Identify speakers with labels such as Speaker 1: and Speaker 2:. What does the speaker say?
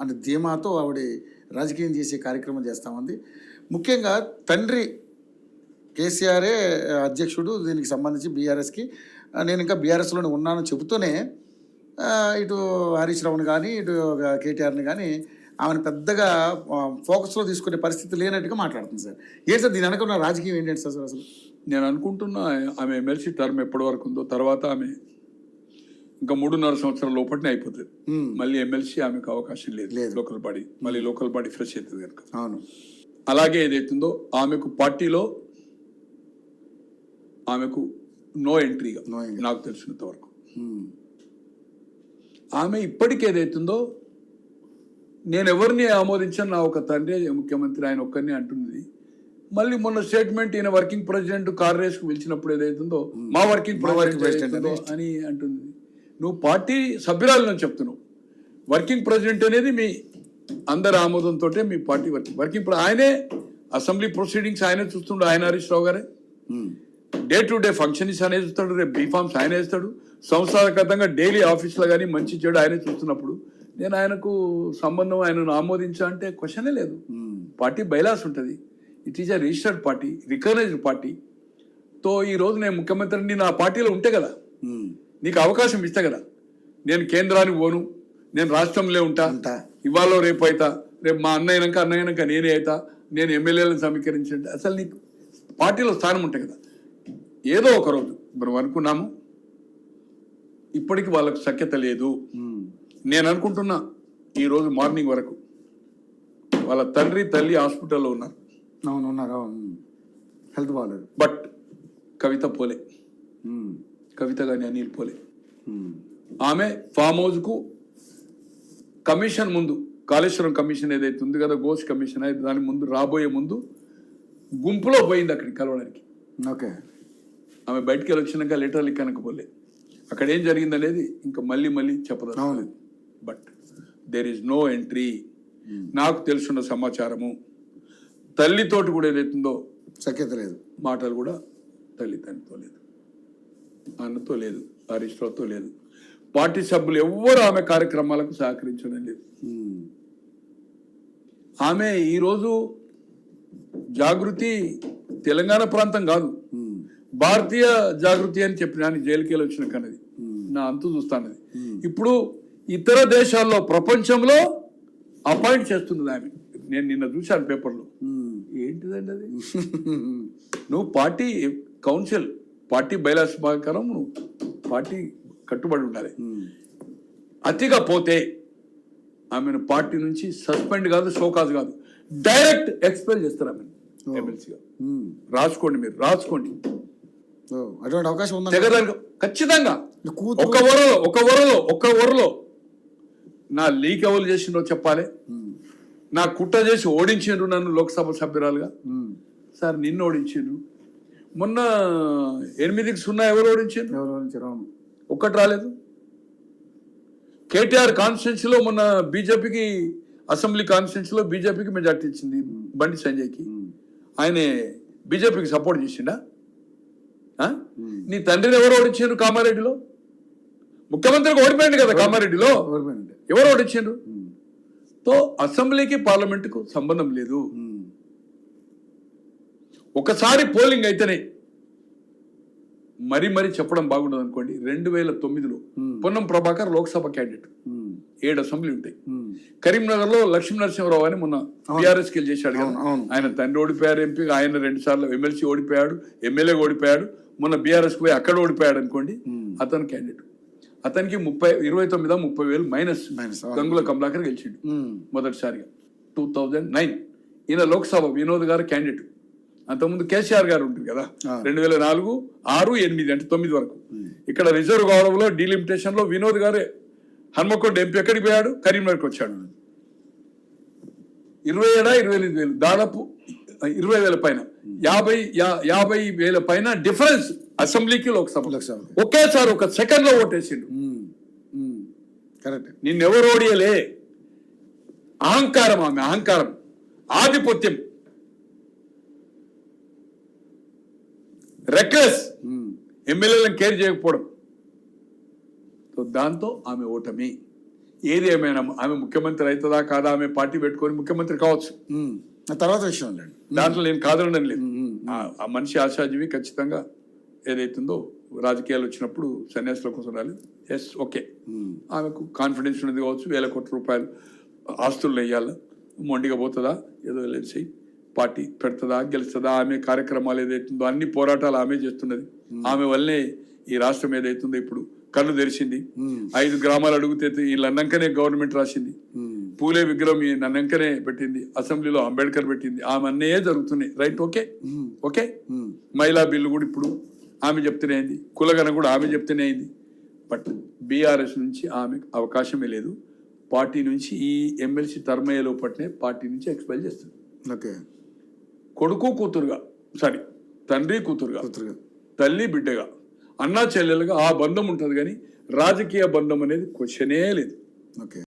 Speaker 1: అనే ధీమాతో ఆవిడ రాజకీయం చేసే కార్యక్రమం చేస్తామంది. ముఖ్యంగా తండ్రి కేసీఆరే అధ్యక్షుడు దీనికి సంబంధించి బీఆర్ఎస్కి, నేను ఇంకా బీఆర్ఎస్లోనే ఉన్నానని చెబుతూనే ఇటు హరీష్ రావుని కానీ ఇటు కేటీఆర్ని కానీ ఆమెను పెద్దగా ఫోకస్లో తీసుకునే పరిస్థితి లేనట్టుగా మాట్లాడుతుంది సార్. ఏంటి సార్ దీని వెనక ఉన్న రాజకీయం ఏంటంటే సార్ అసలు?
Speaker 2: నేను అనుకుంటున్నా ఆమె ఎమ్మెల్సీ టర్మ్ ఎప్పటి వరకు ఉందో, తర్వాత ఆమె ఇంకా 3.5 సంవత్సరాల లోపలనే అయిపోతుంది. మళ్ళీ ఎమ్మెల్సీ ఆమెకు అవకాశం లేదు. లోకల్ బాడీ మళ్ళీ లోకల్ బాడీ ఫ్రెష్ అవుతుంది కనుక.
Speaker 1: అవును.
Speaker 2: అలాగే ఏదైతుందో ఆమెకు పార్టీలో ఆమెకు నో ఎంట్రీగా నాకు తెలిసినంత వరకు. ఆమె ఇప్పటికి ఏదైతుందో నేను ఎవరిని ఆమోదించాను, నా ఒక తండ్రి ముఖ్యమంత్రి ఆయన ఒక్కరిని అంటున్నది. మళ్ళీ మొన్న స్టేట్మెంట్ ఈయన వర్కింగ్ ప్రెసిడెంట్ కార్ రేస్కు పిలిచినప్పుడు ఏదైతుందో మా వర్కింగ్ ప్రెసిడెంట్ అని అంటుంది. నువ్వు పార్టీ సభ్యురాలను చెప్తున్నావు. వర్కింగ్ ప్రెసిడెంట్ అనేది మీ అందరి ఆమోదంతో మీ పార్టీ వర్కింగ్ ఆయనే అసెంబ్లీ ప్రొసీడింగ్స్ ఆయనే చూస్తుండు. ఆయన హరీష్ రావు గారే డే టు డే ఫంక్షన్స్ ఆయనే చూస్తాడు. రేపు బీఫామ్స్ ఆయనే వేస్తాడు. సంస్థాగతంగా డైలీ ఆఫీస్లో కానీ మంచి చెడు ఆయనే చూస్తున్నప్పుడు నేను ఆయనకు సంబంధం ఆయనను ఆమోదించా అంటే క్వశ్చనే లేదు. పార్టీ బైలాస్ ఉంటుంది. It is a registered party, recognized party. తో ఈ రోజు నేను ముఖ్యమంత్రిని నా పార్టీలో ఉంటే కదా, నీకు అవకాశం ఇస్తా కదా. నేను కేంద్రానికి పోను, నేను రాష్ట్రంలో ఉంటా, ఇవాళ రేపు అవుతా, రేపు మా అన్నయ్యనాక నేనే అవుతా, నేను ఎమ్మెల్యేలను సమీకరించండి. అసలు నీకు పార్టీలో స్థానం ఉంటాయి కదా. ఏదో ఒక రోజు మనం అనుకున్నాము, ఇప్పటికి వాళ్ళకు సఖ్యత లేదు. నేను అనుకుంటున్నా ఈరోజు మార్నింగ్ వరకు వాళ్ళ తండ్రి తల్లి హాస్పిటల్లో ఉన్నారు.
Speaker 1: ఉన్నారు, హెల్త్ బాగాలేదు.
Speaker 2: బట్ కవిత పోలే, కవిత కానీ అనిల్ పోలే. ఆమె ఫామ్ హౌస్కు కమిషన్ ముందు, కాళేశ్వరం కమిషన్ ఏదైతే ఉంది కదా, గోష్ కమిషన్ అయితే దాని ముందు రాబోయే ముందు గుంపులో పోయింది అక్కడికి కలవడానికి.
Speaker 1: ఓకే.
Speaker 2: ఆమె బయటికి వెళ్ళి వచ్చినాక లెటర్లు కనుకపోలే. అక్కడ ఏం జరిగిందనేది ఇంకా మళ్ళీ చెప్పదు. But there is no entry. నాకు తెలుసున్న సమాచారము తల్లితోటి కూడా ఏదైతుందో
Speaker 1: సఖ్యత లేదు,
Speaker 2: మాటలు కూడా తల్లి తండ్రితో లేదు, అన్నతో లేదు, హరీష్ రావుతో లేదు. పార్టీ సభ్యులు ఎవ్వరు ఆమె కార్యక్రమాలకు సహకరించడం లేదు. ఆమె ఈరోజు జాగృతి తెలంగాణ ప్రాంతం కాదు, భారతీయ జాగృతి అని చెప్పిన జైలుకి వెళ్ళి వచ్చిన కన్నది నా అంతు చూస్తానది. ఇప్పుడు ఇతర దేశాల్లో ప్రపంచంలో అపాయింట్ చేస్తున్నది ఆమె. నేను నిన్న చూశాను పేపర్లో. ఏంటిదండి అది? నువ్వు పార్టీ కౌన్సిల్, పార్టీ బైలాస్ ప్రకారం నువ్వు పార్టీ కట్టుబడి ఉండాలి. అతిగా పోతే ఆమెను పార్టీ నుంచి సస్పెండ్ కాదు, షోకాజ్ కాదు, డైరెక్ట్ ఎక్స్పెల్ చేస్తారు ఆమెను ఎమ్మెల్సీగా. రాసుకోండి, మీరు రాసుకోండి.
Speaker 1: అటువంటి అవకాశం ఉంది
Speaker 2: ఖచ్చితంగా. ఒక్క ఊరలో నా లీక్ ఎవరు చేసిండ్రో చెప్పాలి. నా కుట్ర చేసి ఓడించిండ్రు నన్ను లోక్సభ సభ్యురాలుగా. సార్ నిన్ను ఓడించిండ్రు, మొన్న 8-0 ఎవరు ఓడించారు? ఒక్కటి రాలేదు. కేటీఆర్ కాన్స్టిట్యున్సీలో మొన్న బీజేపీకి, అసెంబ్లీ కాన్స్టిట్యున్సీలో బీజేపీకి మెజార్టీ ఇచ్చింది బండి సంజయ్కి. ఆయనే బీజేపీకి సపోర్ట్ చేసిండా? నీ తండ్రిని ఎవరు ఓడించారు? కామారెడ్డిలో ముఖ్యమంత్రికి ఓడిపోయింది కదా. కామారెడ్డిలో ఎవరు ఓడించారు? తో అసెంబ్లీకి పార్లమెంటుకు సంబంధం లేదు. ఒకసారి పోలింగ్ అయితేనే మరీ చెప్పడం బాగుండదు అనుకోండి. 2009లో పొన్నం ప్రభాకర్ లోక్సభ క్యాండిడేట్, 7 అసెంబ్లీ ఉంటాయి. కరీంనగర్ లో లక్ష్మీ నరసింహరావు అని మొన్న బీఆర్ఎస్ కి చేశాడు కదా. ఆయన తండ్రి ఓడిపోయారు ఎంపీ, ఆయన 2 సార్లు ఎమ్మెల్సీ ఓడిపోయాడు, ఎమ్మెల్యే ఓడిపోయాడు. మొన్న బీఆర్ఎస్ పోయి అక్కడ ఓడిపోయాడు అనుకోండి. అతను క్యాండిడేట్, అతనికి 29-30,000 మైనస్ గంగుల కమలాకర్ గెలిచిండు మొదటిసారిగా 2009. ఈయన లోక్సభ వినోద్ గారు క్యాండిడేట్. అంతకుముందు కేసీఆర్ గారు ఉంటుంది కదా 2004, 6, 8 అంటే 9 వరకు. ఇక్కడ రిజర్వ్ గౌరవంలో డీలిమిటేషన్ లో వినోద్ గారే హన్మకొండ ఎంపీ ఎక్కడికి పోయాడు? కరీంనగర్కి వచ్చాడు. 27,000-28,000 దాదాపు 20,000 పైన, 50,000 పైన డిఫరెన్స్ అసెంబ్లీకి లోక్సభ. ఒకేసారి ఒక సెకండ్ లో ఓటేసిండు.
Speaker 1: కరెక్ట్.
Speaker 2: నిన్నెవరు ఓడియలే. అహంకారం, ఆమె అహంకారం, ఆధిపత్యం, రెక్లెస్, ఎమ్మెల్యేలను కేర్ చేయకపోవడం, దాంతో ఆమె ఓటమి. ఏది ఏమైనా ఆమె ముఖ్యమంత్రి అవుతుందా కాదా, ఆమె పార్టీ పెట్టుకొని ముఖ్యమంత్రి కావచ్చు,
Speaker 1: ఆ తర్వాత విషయం లేండి.
Speaker 2: దాంట్లో నేను కాదనడం లేదు. ఆ మనిషి ఆశాజీవి, ఖచ్చితంగా ఏదైతుందో రాజకీయాలు వచ్చినప్పుడు సన్యాసుల కోసం రాలేదు. ఎస్, ఓకే, ఆమెకు కాన్ఫిడెన్స్ ఉన్నది కావచ్చు, వేల కోట్ల రూపాయలు ఆస్తులు వేయాలి, మొండిగా పోతుందా, ఏదో తెలిసి పార్టీ పెడుతుందా, గెలుస్తుందా, ఆమె కార్యక్రమాలు ఏదైతుందో అన్ని పోరాటాలు ఆమె చేస్తున్నది. ఆమె వల్లనే ఈ రాష్ట్రం ఏదైతుందో ఇప్పుడు కళ్ళు తెరిచింది. 5 గ్రామాలు అడిగితే వీళ్ళు అన్నంకనే గవర్నమెంట్ రాసింది. పూలే విగ్రహం ఈ నన్నంకనే పెట్టింది, అసెంబ్లీలో అంబేద్కర్ పెట్టింది, ఆమె అన్నయే జరుగుతున్నాయి. Right, okay okay. మహిళా బిల్లు కూడా ఇప్పుడు ఆమె చెప్తూనే అయింది, కులగన కూడా ఆమె చెప్తూనే అయింది. బట్ బీఆర్ఎస్ నుంచి ఆమెకు అవకాశమే లేదు. పార్టీ నుంచి ఈ ఎమ్మెల్సీ టర్మ్ అయ్యే లోపట్నే పార్టీ నుంచి ఎక్స్పైల్ చేస్తుంది.
Speaker 1: ఓకే,
Speaker 2: కొడుకు కూతురుగా, సారీ తండ్రి కూతురుగా, తల్లి బిడ్డగా, అన్నా చెల్లెలుగా ఆ బంధం ఉంటుంది, కానీ రాజకీయ బంధం అనేది క్వశ్చనే లేదు.
Speaker 1: ఓకే.